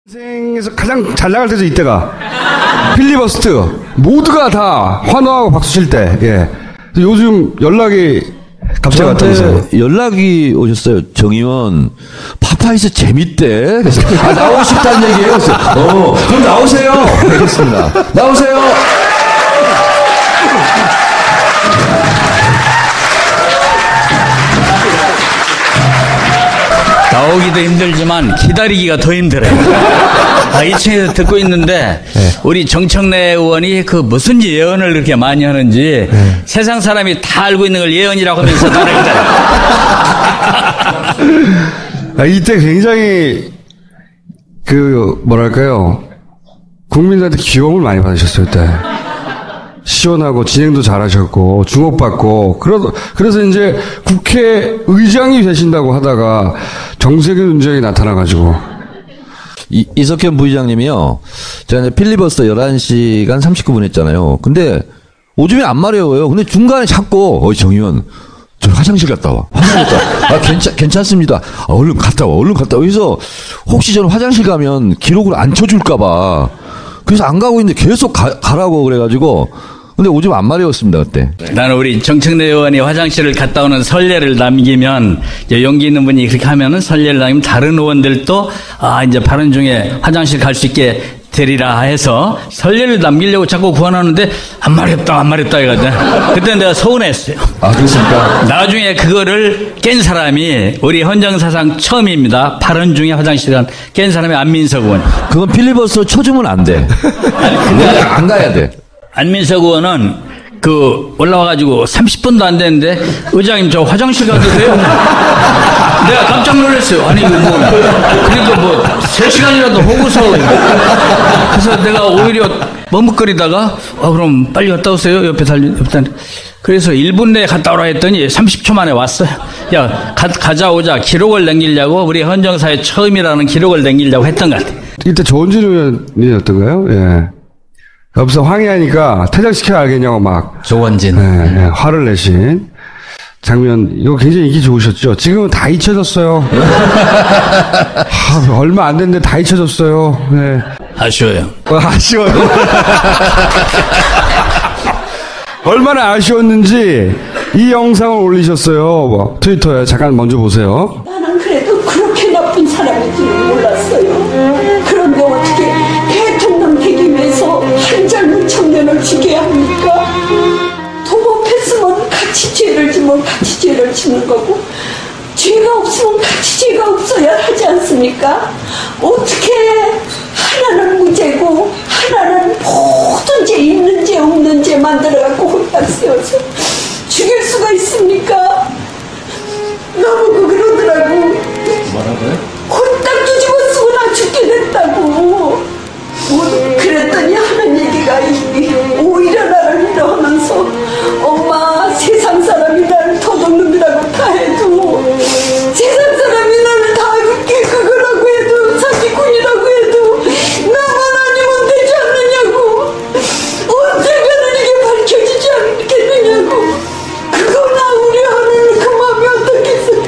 인생에서 가장 잘 나갈 때죠, 이때가. 필리버스트. 모두가 다 환호하고 박수 칠 때. 예. 요즘 연락이 갑자기 왔다면서요. 연락이 오셨어요. 정의원 파파이스 재밌대. 그래서 나오고 싶다는 얘기예요. 그래서 그럼 나오세요. 알겠습니다. 나오세요. 나오기도 힘들지만 기다리기가 더 힘들어요. 2층에서 듣고 있는데 우리 정청래 의원이 그 무슨 예언을 그렇게 많이 하는지 세상 사람이 다 알고 있는 걸 예언이라고 하면서 나를 기다려. 이때 굉장히 뭐랄까요, 국민들한테 귀여움을 많이 받으셨어요. 그때 시원하고 진행도 잘하셨고 주목받고 그래서 이제 국회의장이 되신다고 하다가 정세균 운전이 나타나가지고 이석현 부의장님이요. 제가 이제 필리버스터 11시간 39분 했잖아요. 근데 오줌이 안 마려워요. 근데 중간에 자꾸 정의원 저 화장실 갔다 와. 화장실 갔다 와. 괜찮습니다. 얼른 갔다 와. 그래서 혹시 저는 화장실 가면 기록을 안 쳐줄까봐. 그래서 안 가고 있는데 계속 가라고 그래가지고. 근데 오줌 안 마려웠습니다, 그때. 나는 우리 정청래 의원이 화장실을 갔다 오는 선례를 남기면, 이제 용기 있는 분이 그렇게 하면은 선례를 남기면 다른 의원들도, 이제 발언 중에 화장실 갈 수 있게 되리라 해서 선례를 남기려고 자꾸 구원하는데, 안 마렵다 해가지고. 그때 내가 서운했어요. 그렇습니까? 나중에 그거를 깬 사람이 우리 헌정사상 처음입니다. 발언 중에 화장실 깬 사람이 안민석 의원. 그건 필리버스터 쳐주면 안 돼. 안 가야 돼. 안민석 의원은 올라와가지고 30분도 안 됐는데 의장님 저 화장실 가도 돼요? 내가 깜짝 놀랐어요. 아니 그래도 3시간이라도 보고서. 그래서 내가 오히려 머뭇거리다가 그럼 빨리 갔다 오세요. 옆에 그래서 1분 내에 갔다 오라 했더니 30초 만에 왔어요. 야 가자 오자 기록을 남기려고 우리 헌정사의 처음이라는 기록을 남기려고 했던 것 같아요. 이때 조은진 의원이었던가요? 예. 옆에서 항의하니까 퇴장시켜야 알겠냐고 막. 조원진. 네, 화를 내신 장면, 이거 굉장히 인기 좋으셨죠? 지금은 다 잊혀졌어요. 얼마 안 됐는데 다 잊혀졌어요. 네. 아쉬워요. 아쉬워요. 얼마나 아쉬웠는지 이 영상을 올리셨어요. 트위터에. 잠깐 먼저 보세요. 나는 그래도 그렇게 나쁜 사람인 줄 몰랐어요. 그런데 어떻게 대통령 되기 위해서 한 젊은 청년을 죽여야 합니까? 도법했으면 같이 죄를 지면 같이 죄를 짓는 거고, 죄가 없으면 같이 죄가 없어야 하지 않습니까? 어떻게 하나는 무죄고 하나는 모든 죄, 있는 죄 없는 죄 만들어갖고 혼탁 세워서 죽일 수가 있습니까? 나보고 그러더라고. 뭐라고요? 혼딱 뒤집어 쓰고 나 죽게 됐다고. 그랬더니 하는 얘기가 오히려 나를 위로하면서 엄마 세상 사람이 나를 도둑놈이라고 다 해도, 세상 사람이 나를 다 그거라고 해도, 사기꾼이라고 해도 나만 아니면 되지 않느냐고. 언젠가는 이게 밝혀지지 않겠느냐고. 그거 나 우려하는 그 마음이 어떻겠어요.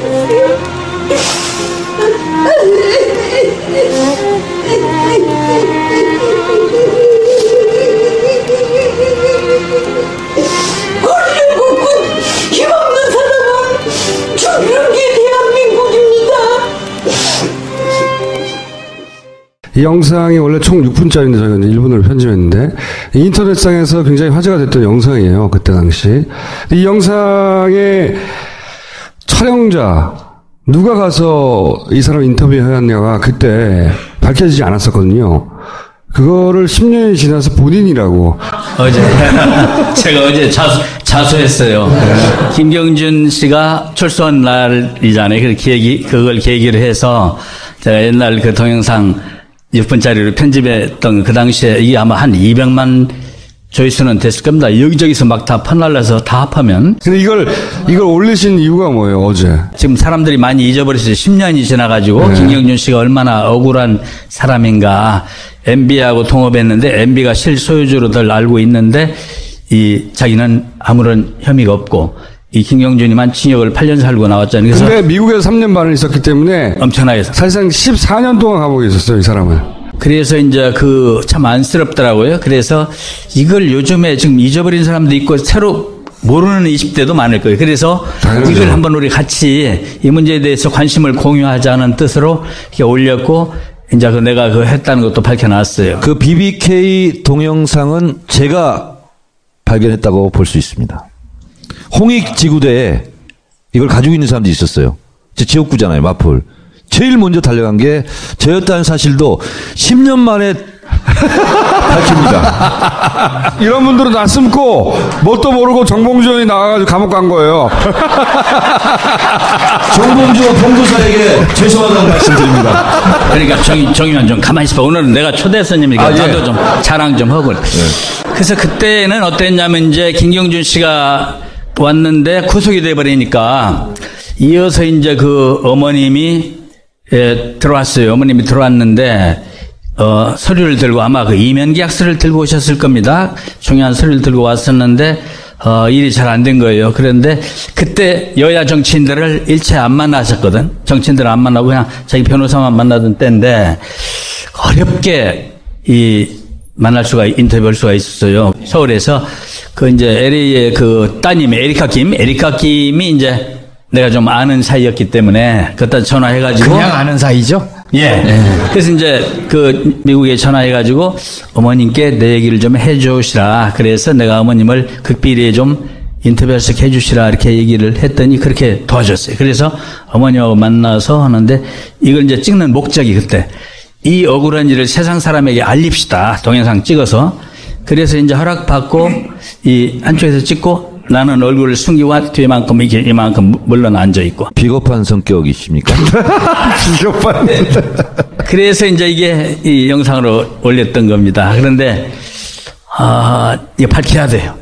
힘없는 사람은 죽는 게 대한민국입니다. 이 영상이 원래 총 6분짜리인데 저희가 이제 1분으로 편집했는데 인터넷상에서 굉장히 화제가 됐던 영상이에요. 그때 당시. 이 영상의 촬영자 누가 가서 이 사람 인터뷰해왔냐가 그때 밝혀지지 않았었거든요. 그거를 10년이 지나서 본인이라고. 제가 어제 자수했어요. 김경준 씨가 출소한 날이잖아요. 그걸 계기로 해서 제가 옛날 그 동영상 6분짜리로 편집했던 그 당시에 이게 아마 한 200만 조회수는 됐을 겁니다. 여기저기서 막 다 퍼날라서 다 합하면. 근데 이걸 올리신 이유가 뭐예요, 어제? 지금 사람들이 많이 잊어버렸어요. 10년이 지나가지고 김경준 씨가 얼마나 억울한 사람인가. MB하고 통업했는데 MB가 실소유주로들 알고 있는데 자기는 아무런 혐의가 없고 이 김경준이만 징역을 8년 살고 나왔잖아요. 그래서 근데 미국에서 3년 반을 있었기 때문에 엄청나게 사실상 14년 동안 감옥에 있었어요, 이 사람은. 그래서 이제 그 참 안쓰럽더라고요. 그래서 이걸 요즘에 지금 잊어버린 사람도 있고 새로 모르는 20대도 많을 거예요. 그래서 당연하죠. 이걸 한번 우리 같이 이 문제에 대해서 관심을 공유하자는 뜻으로 이렇게 올렸고 이제 그 내가 그 했다는 것도 밝혀놨어요. 그 BBK 동영상은 제가 발견했다고 볼 수 있습니다. 홍익지구대에 이걸 가지고 있는 사람들이 있었어요. 제 지역구잖아요, 마풀. 제일 먼저 달려간 게 저였다는 사실도 10년 만에 밝힙니다. 이런 분들은 나 숨고 뭣도 모르고 정봉주 의원이 나와가지고 감옥 간 거예요. 정봉주 본부사에게 죄송하다는 말씀드립니다. 그러니까 정의원 좀 가만히 있어봐. 오늘은 내가 초대 손님이니까 예. 나도 좀 자랑 좀 하고. 그래서 그때는 어땠냐면 이제 김경준 씨가 왔는데 구속이 돼버리니까 이어서 이제 그 어머님이 들어왔어요. 어머님이 들어왔는데 서류를 들고 아마 그 이면 계약서를 들고 오셨을 겁니다. 중요한 서류를 들고 왔었는데 일이 잘 안 된 거예요. 그런데 그때 여야 정치인들을 일체 안 만나셨거든. 정치인들을 안 만나고 그냥 자기 변호사만 만나던 때인데 어렵게 만날 수가 인터뷰할 수가 있었어요. 서울에서 그 이제 LA의 그 따님 에리카 김이 이제 내가 좀 아는 사이였기 때문에 그때 전화해가지고 그냥 아는 사이죠? 예. 그래서 이제 그 미국에 전화해가지고 어머님께 내 얘기를 좀 해주시라. 그래서 내가 어머님을 극비리에 좀 인터뷰할 수 있게 해주시라 이렇게 얘기를 했더니 그렇게 도와줬어요. 그래서 어머니하고 만나서 하는데 이걸 이제 찍는 목적이 그때 이 억울한 일을 세상 사람에게 알립시다. 동영상 찍어서. 그래서 이제 허락받고 이 한쪽에서 찍고 나는 얼굴을 숨기고 뒤에만큼 이만큼 물론 앉아 있고. 비겁한 성격이십니까? 비겁한. 그래서 이제 이게 이 영상으로 올렸던 겁니다. 그런데 이거 밝혀야 돼요.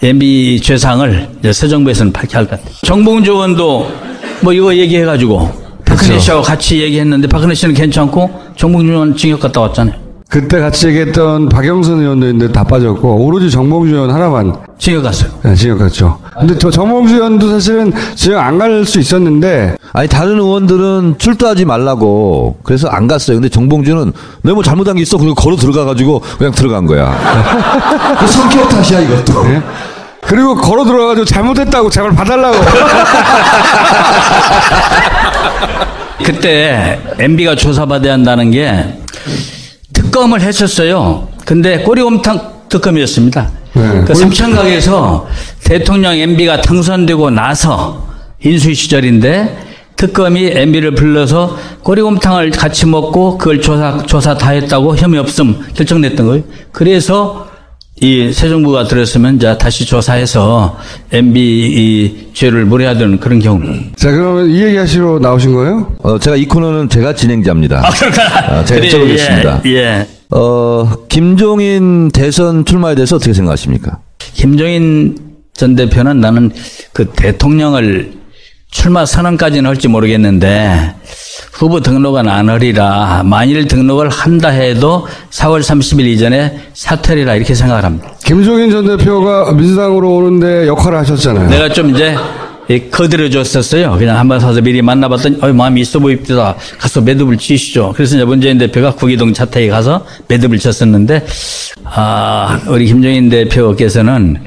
MB 죄상을 이제 새 정부에서는 밝혀야 할 것 같아요. 정봉주 의원도 뭐 이거 얘기해가지고 박근혜 씨하고 같이 얘기했는데 박근혜 씨는 괜찮고 정봉주 의원 징역 갔다 왔잖아요. 그때 같이 얘기했던 박영선 의원도 있는데 다 빠졌고 오로지 정봉주 의원 하나만 징역 갔어요. 네, 징역 갔죠. 근데 저 정봉주 의원도 사실은 징역 안 갈 수 있었는데 아니 다른 의원들은 출두하지 말라고 그래서 안 갔어요. 근데 정봉주는 너 뭐 잘못한 게 있어? 그리고 걸어 들어가가지고 그냥 들어간 거야. 그 성격 탓이야 이것도. 네? 그리고 걸어 들어가가지고 잘못했다고 제발 봐달라고. 그때 MB가 조사받아야 한다는 게 특검을 했었어요. 근데 꼬리곰탕 특검이었습니다. 네. 그 삼천각에서 대통령 MB가 당선되고 나서 인수위 시절인데 특검이 MB를 불러서 꼬리곰탕을 같이 먹고 그걸 조사 다 했다고 혐의 없음 결정냈던 거예요. 그래서 이 새 정부가 들었으면 이제 다시 조사해서 MB 이 죄를 물어야 되는 그런 경우. 자, 그러면 이 얘기 하시러 나오신 거예요? 제가 이 코너는 제가 진행자입니다. 그렇구나. 제가 여쭤보겠습니다. 예. 김종인 대선 출마에 대해서 어떻게 생각하십니까? 김종인 전 대표는 나는 그 대통령을 출마 선언까지는 할지 모르겠는데 후보 등록은 안 하리라. 만일 등록을 한다 해도 4월 30일 이전에 사퇴리라 이렇게 생각을 합니다. 김종인 전 대표가 민주당으로 오는데 역할을 하셨잖아요. 내가 좀 이제 거들어 줬었어요. 그냥 한번 사서 미리 만나봤더니 마음이 있어 보입니다. 가서 매듭을 치시죠. 그래서 이제 문재인 대표가 구기동 자택에 가서 매듭을 쳤었는데 우리 김종인 대표께서는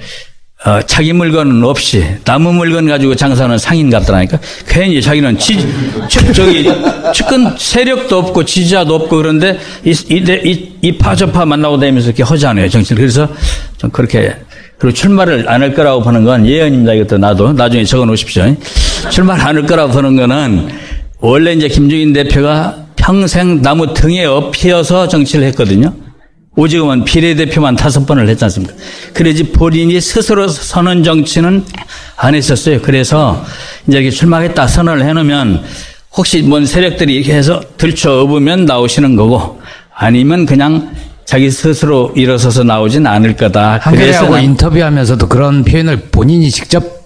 자기 물건은 없이 남의 물건 가지고 장사하는 상인 같더라니까. 괜히 자기는 측근 세력도 없고 지지자도 없고 그런데 이파 저파 만나고 다니면서 이렇게 하잖아요, 정치를. 그래서 좀 그렇게 그리고 출마를 안 할 거라고 보는 건 예언입니다. 이것도 나도 나중에 적어 놓으십시오. 출마를 안 할 거라고 보는 거는 원래 이제 김종인 대표가 평생 나무 등에 업히어서 정치를 했거든요. 오직은 비례대표만 5번을 했지 않습니까? 그래지 본인이 스스로 선언 정치는 안 했었어요. 그래서 이제 이렇게 출마하겠다 선언을 해놓으면 혹시 뭔 세력들이 이렇게 해서 들쳐업으면 나오시는 거고 아니면 그냥 자기 스스로 일어서서 나오진 않을 거다. 한겨레하고 인터뷰하면서도 그런 표현을 본인이 직접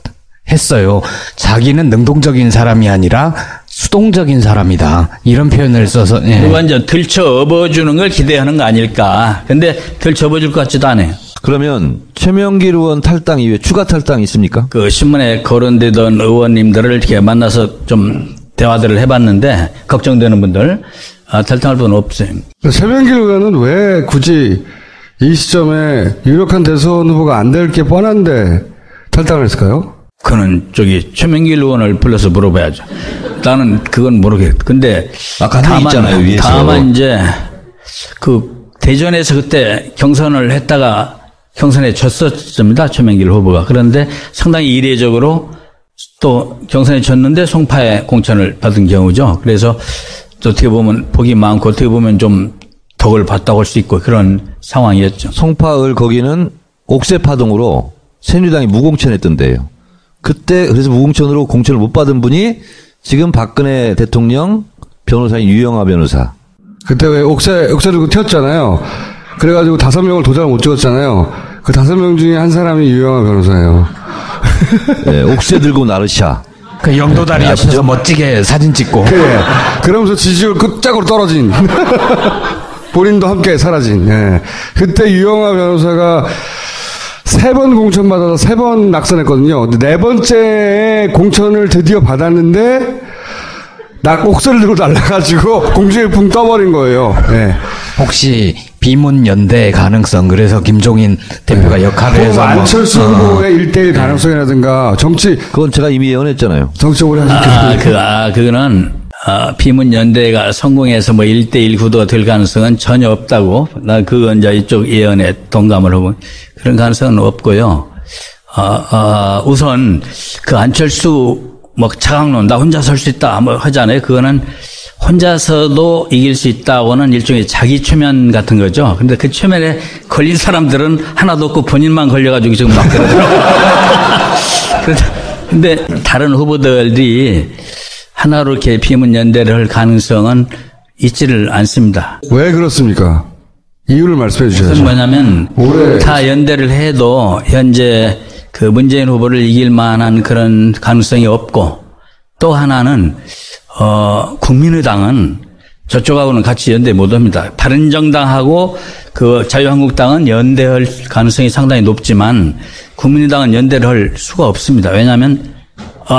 했어요. 자기는 능동적인 사람이 아니라 수동적인 사람이다. 이런 표현을 써서. 예. 그건 이제 들쳐 업어주는 걸 기대하는 거 아닐까. 근데 들쳐 업어줄 것 같지도 않아요. 그러면 최명길 의원 탈당 이후에 추가 탈당이 있습니까? 그 신문에 거론되던 의원님들을 이렇게 만나서 좀 대화들을 해봤는데 걱정되는 분들 탈당할 분 없어요. 최명길 의원은 왜 굳이 이 시점에 유력한 대선 후보가 안 될 게 뻔한데 탈당을 했을까요? 그는 최명길 의원을 불러서 물어봐야죠. 나는 그건 모르겠. 근데 아까 한 있잖아요, 위에서. 다만 이제 대전에서 그때 경선을 했다가 경선에 졌었습니다. 최명길 후보가. 그런데 상당히 이례적으로 또 경선에 졌는데 송파에 공천을 받은 경우죠. 그래서 또 어떻게 보면 복이 많고 어떻게 보면 좀 덕을 봤다고 할 수 있고 그런 상황이었죠. 송파을 거기는 옥새 파동으로 새누리당이 무공천했던 데예요. 그때 그래서 무공천으로 공천을 못 받은 분이 지금 박근혜 대통령 변호사인 유영하 변호사. 그때 왜 옥새 들고 튀었잖아요. 그래가지고 5명을 도장을 못 찍었잖아요. 그 5명 중에 한 사람이 유영하 변호사예요. 네, 옥새 들고 나르샤. 그 영도다리 옆에서 멋지게 사진 찍고. 그래. 그러면서 지지율 끝짝으로 떨어진. 본인도 함께 사라진. 예. 그때 유영하 변호사가 3번 공천받아서 3번 낙선했거든요. 근데 4번째 공천을 드디어 받았는데 옥새를 들고 날라가지고 공중에 붕 떠버린 거예요. 예. 혹시 비문연대의 가능성, 그래서 김종인 대표가 역할을 해서 안철수 후보의 1대1 가능성이라든가 그건 제가 이미 예언했잖아요. 정치 오래 하셨겠어요. 그거는 비문연대가 성공해서 1대1 구도가 될 가능성은 전혀 없다고. 나 그건 이제 이쪽 예언에 동감을 하고 그런 가능성은 없고요. 우선 안철수 차강론 나 혼자 설 수 있다 하잖아요. 그거는 혼자서도 이길 수 있다고는 일종의 자기 최면 같은 거죠. 근데 그 최면에 걸린 사람들은 하나도 없고 본인만 걸려가지고 지금 막 그러더라고요. 근데 다른 후보들이 하나로 이렇게 비문연대를 할 가능성은 있지를 않습니다. 왜 그렇습니까? 이유를 말씀해 주셔야죠. 그건 뭐냐면 다 연대를 해도 현재 문재인 후보를 이길 만한 그런 가능성이 없고, 또 하나는 국민의당은 저쪽하고는 같이 연대 못합니다. 바른정당하고 자유한국당은 연대할 가능성이 상당히 높지만 국민의당은 연대를 할 수가 없습니다. 왜냐하면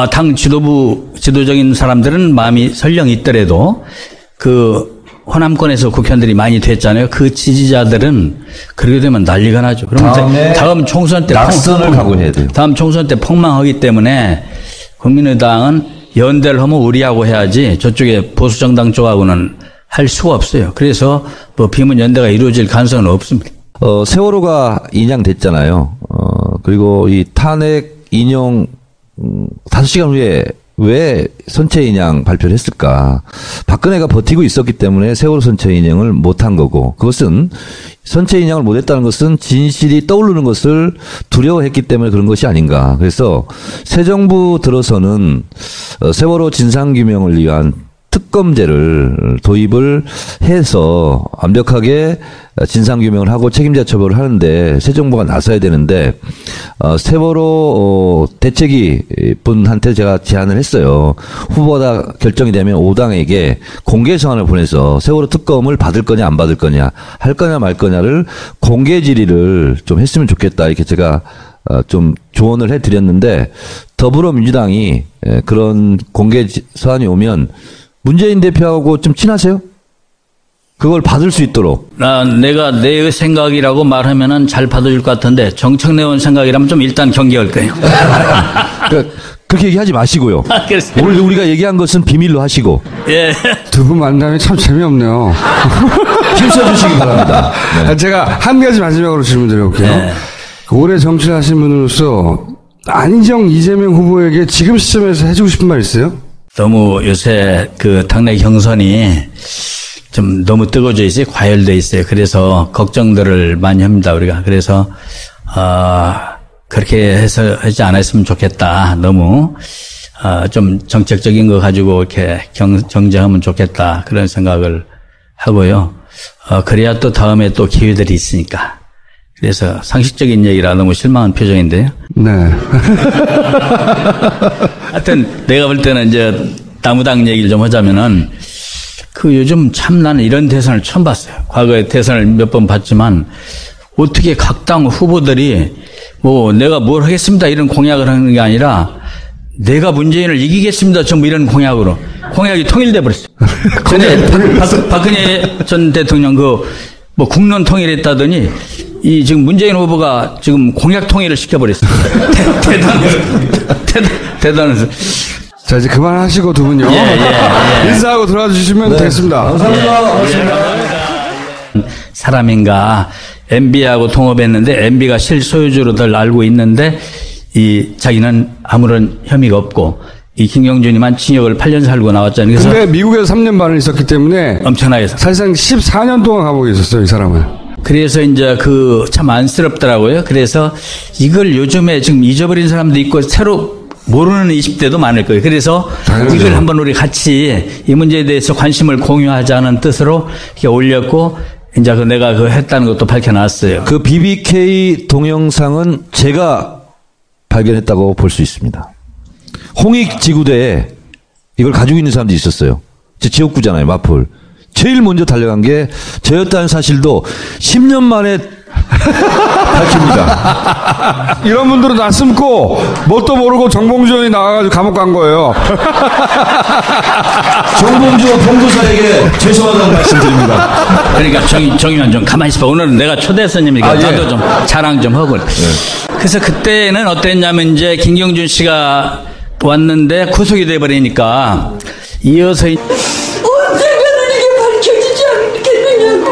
당 지도적인 사람들은 마음이 설령 있더라도 호남권에서 국회의원들이 많이 됐잖아요. 그 지지자들은 그렇게 되면 난리가 나죠. 그러면 다음 총선 때 낙선을 각오해야 돼요. 다음 총선 때 폭망하기 때문에 국민의당은 연대를 하면 우리하고 해야지 저쪽에 보수정당 쪽하고는 할 수가 없어요. 그래서 비문연대가 이루어질 가능성은 없습니다. 세월호가 인양됐잖아요. 그리고 이 탄핵 인용 5시간 후에 왜 선체 인양 발표를 했을까? 박근혜가 버티고 있었기 때문에 세월호 선체 인양을 못한 거고, 그것은 선체 인양을 못했다는 것은 진실이 떠오르는 것을 두려워했기 때문에 그런 것이 아닌가. 그래서 새 정부 들어서는 세월호 진상규명을 위한 특검제를 도입을 해서 완벽하게 진상규명을 하고 책임자 처벌을 하는데 새 정부가 나서야 되는데, 세월호 대책위 분한테 제가 제안을 했어요. 후보가 결정이 되면 5당에게 공개 서한을 보내서 세월호 특검을 받을 거냐 안 받을 거냐, 할 거냐 말 거냐를 공개 질의를 좀 했으면 좋겠다, 이렇게 제가 좀 조언을 해드렸는데, 더불어민주당이 그런 공개 서한이 오면 문재인 대표하고 좀 친하세요? 그걸 받을 수 있도록. 내가 내 생각이라고 말하면은 잘 받아줄 것 같은데, 정청래 의원 생각이라면 좀 일단 경계할 거예요. 그러니까 그렇게 얘기하지 마시고요. 그렇습니다. 오늘 우리가 얘기한 것은 비밀로 하시고. 예. 두 분 만남이 참 재미없네요. 힘써주시기 바랍니다. 네. 제가 한 가지 마지막으로 질문 드려볼게요. 네. 오래 정치를 하신 분으로서 안희정, 이재명 후보에게 지금 시점에서 해주고 싶은 말 있어요? 너무 요새 당내 경선이 좀 너무 뜨거워져 있어요. 과열돼 있어요. 그래서 걱정들을 많이 합니다, 우리가. 그래서, 그렇게 해서 하지 않았으면 좋겠다. 너무, 좀 정책적인 거 가지고 이렇게 경쟁하면 좋겠다. 그런 생각을 하고요. 그래야 또 다음에 또 기회들이 있으니까. 그래서 상식적인 얘기라 너무 실망한 표정인데요. 네. 하여튼 내가 볼 때는 이제 나무당 얘기를 좀 하자면은 요즘 참 나는 이런 대선을 처음 봤어요. 과거에 대선을 몇 번 봤지만 어떻게 각 당 후보들이 내가 뭘 하겠습니다 이런 공약을 하는 게 아니라 내가 문재인을 이기겠습니다. 전부 이런 공약으로. 공약이 통일돼 버렸어요. 전에 박근혜 전 대통령 뭐 국론 통일했다더니 지금 문재인 후보가 지금 공약 통일을 시켜버렸어요. 대단해서. 자, 이제 그만하시고 두 분요. 인사하고 들어와 주시면 되겠습니다. 감사합니다. 사람인가 MB하고 통업했는데 MB가 실소유주로 덜 알고 있는데 자기는 아무런 혐의가 없고 이 김경준이만 징역을 8년 살고 나왔잖아요. 그래서 근데 미국에서 3년 반을 있었기 때문에 엄청나게 사실상 14년 동안 감옥에 있었어요, 이 사람은. 그래서 이제 참 안쓰럽더라고요. 그래서 이걸 요즘에 지금 잊어버린 사람도 있고 새로 모르는 20대도 많을 거예요. 그래서 당연하죠. 이걸 한번 우리 같이 이 문제에 대해서 관심을 공유하자는 뜻으로 이렇게 올렸고 이제 내가 했다는 것도 밝혀놨어요. 그 BBK 동영상은 제가 발견했다고 볼 수 있습니다. 홍익지구대에 이걸 가지고 있는 사람도 있었어요. 제 지역구잖아요, 마플. 제일 먼저 달려간 게 저였다는 사실도 10년 만에 밝힙니다. 이런 분들은 다 숨고 뭣도 모르고 정봉주원이 나가가지고 감옥 간 거예요. 정봉주 봉도사에게 죄송하다는 말씀드립니다. 그러니까 정의원 좀 가만히 있어봐. 오늘은 내가 초대 손님이니까 나도 좀 자랑 좀 하고. 그래서 그때는 어땠냐면 이제 김경준 씨가 왔는데 구속이 돼버리니까 이어서 언젠가는 이게 밝혀지지 않겠느냐고.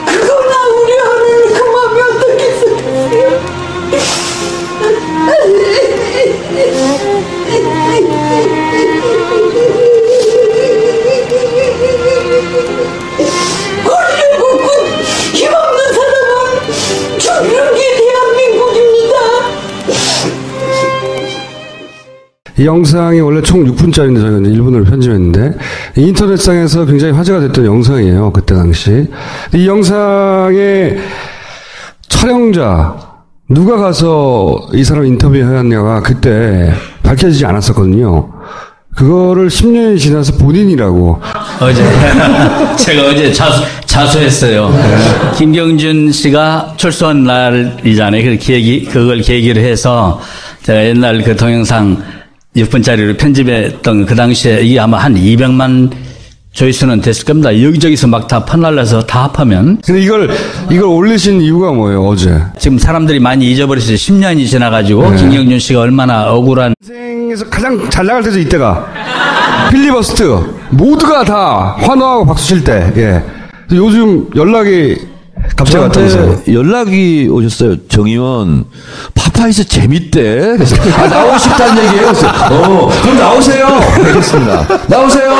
그거나 우려하는 그 마음이 어떻겠어요? 권력없고 힘없는 사람은 죽는 게 대한민국입니다. 이 영상이 원래 총 6분짜리인데 저희가 이제 1분으로 편집했는데 인터넷상에서 굉장히 화제가 됐던 영상이에요. 그때 당시. 이 영상의 촬영자 누가 가서 이 사람 인터뷰해왔냐가 그때 밝혀지지 않았었거든요. 그거를 10년이 지나서 본인이라고. 제가 어제 자수했어요. 김경준 씨가 출소한 날이잖아요. 그걸 계기로 해서 제가 옛날 그 동영상 6분짜리로 편집했던 그 당시에 이게 아마 한 200만 조회수는 됐을 겁니다. 여기저기서 막 다 퍼날라서 다 합하면. 근데 이걸 올리신 이유가 뭐예요, 어제? 지금 사람들이 많이 잊어버렸어요. 10년이 지나가지고 김경준 씨가 얼마나 억울한. 인생에서 가장 잘 나갈 때죠, 이때가. 필리버스트. 모두가 다 환호하고 박수 칠 때. 예. 요즘 연락이 갑자기 왔다면서요. 저한테 연락이 오셨어요. 정 의원 파파이스 재밌대. 그래서 나오고 싶다는 얘기예요. 그래서 그럼 나오세요. 알겠습니다. 나오세요.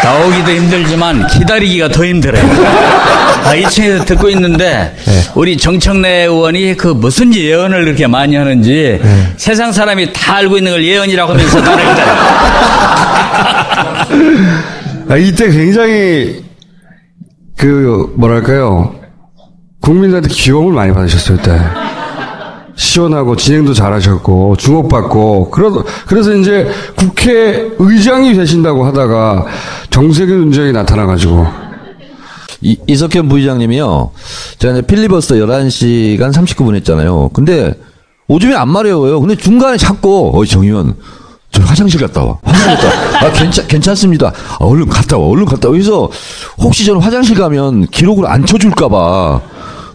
나오기도 힘들지만 기다리기가 더 힘들어요. 2층에서 듣고 있는데 우리 정청래 의원이 그 무슨 예언을 그렇게 많이 하는지 세상 사람이 다 알고 있는 걸 예언이라고 하면서 나를 기다려. 이때 굉장히 뭐랄까요, 국민들한테 귀여움을 많이 받으셨어요. 그때 시원하고 진행도 잘하셨고 주목받고 그래서 이제 국회의장이 되신다고 하다가 정세균 문제가 나타나가지고 이석현 부의장님이요. 제가 이제 필리버스터 11시간 39분 했잖아요. 근데 오줌이 안 마려워요. 근데 중간에 자꾸 정 의원 저 화장실 갔다 와. 괜찮습니다. 얼른 갔다 와. 그래서 혹시 저는 화장실 가면 기록을 안 쳐줄까 봐.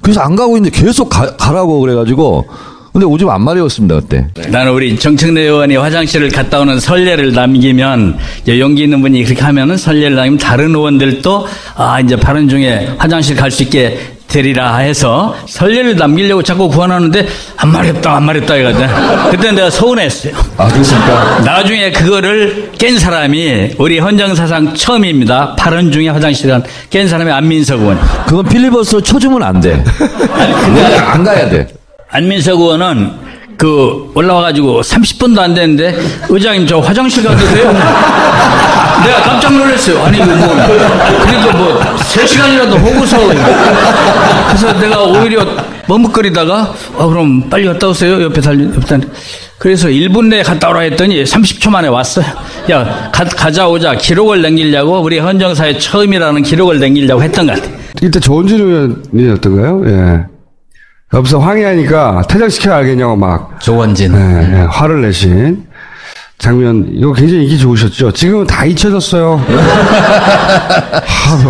그래서 안 가고 있는데 계속 가라고 그래가지고. 근데 오줌 안 마려웠습니다, 그때. 나는 우리 정청래 의원이 화장실을 갔다 오는 선례를 남기면, 용기 있는 분이 그렇게 하면은 선례를 남기면 다른 의원들도, 이제 발언 중에 화장실 갈 수 있게 되리라 해서 선례를 남기려고 자꾸 구원하는데, 안 마렵다 해가지고. 그때 내가 서운했어요. 그렇습니까? 나중에 그거를 깬 사람이 우리 헌정사상 처음입니다. 발언 중에 화장실 깬 사람이 안민석 의원. 그건 필리버스터 쳐주면 안 돼. 안 가야 돼. 안민석 의원은 올라와가지고 30분도 안 됐는데 의장님 저 화장실 가도 돼요? 내가 깜짝 놀랐어요. 아니 그래도 3시간이라도 호구서. 그래서 내가 오히려 머뭇거리다가 그럼 빨리 갔다 오세요. 옆에 그래서 1분 내에 갔다 오라 했더니 30초 만에 왔어요. 야 가자 오자 기록을 남기려고 우리 헌정사의 처음이라는 기록을 남기려고 했던 것 같아요. 이때 조원진 의원이었던가요? 예. 옆에서 황해하니까 퇴장시켜야 알겠냐고 막. 조원진. 예, 화를 내신 장면, 이거 굉장히 인기 좋으셨죠? 지금은 다 잊혀졌어요.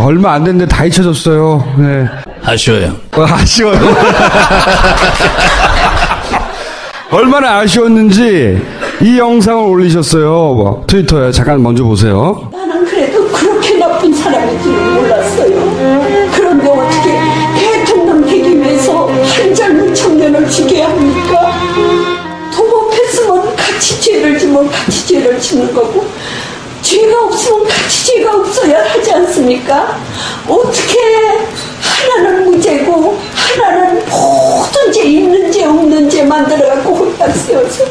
얼마 안 됐는데 다 잊혀졌어요. 네. 아쉬워요. 아쉬워요. 얼마나 아쉬웠는지 이 영상을 올리셨어요. 뭐, 트위터에 잠깐 먼저 보세요. 나는 그래도 그렇게 나쁜 사람인 줄은 몰랐어요. 그런데 어떻게 대통령 되기 위해서 한 젊은 청년을 죽여야 합니까? 도모했으면 같이 죄를 지면 같이 죄를 짓는 거고, 죄가 없으면 같이 죄가 없어야 하지 않습니까? 어떻게 하나는 무죄고 하나는 모든 죄 있는 죄 없는 죄 만들어갖고 혼자 쓰여서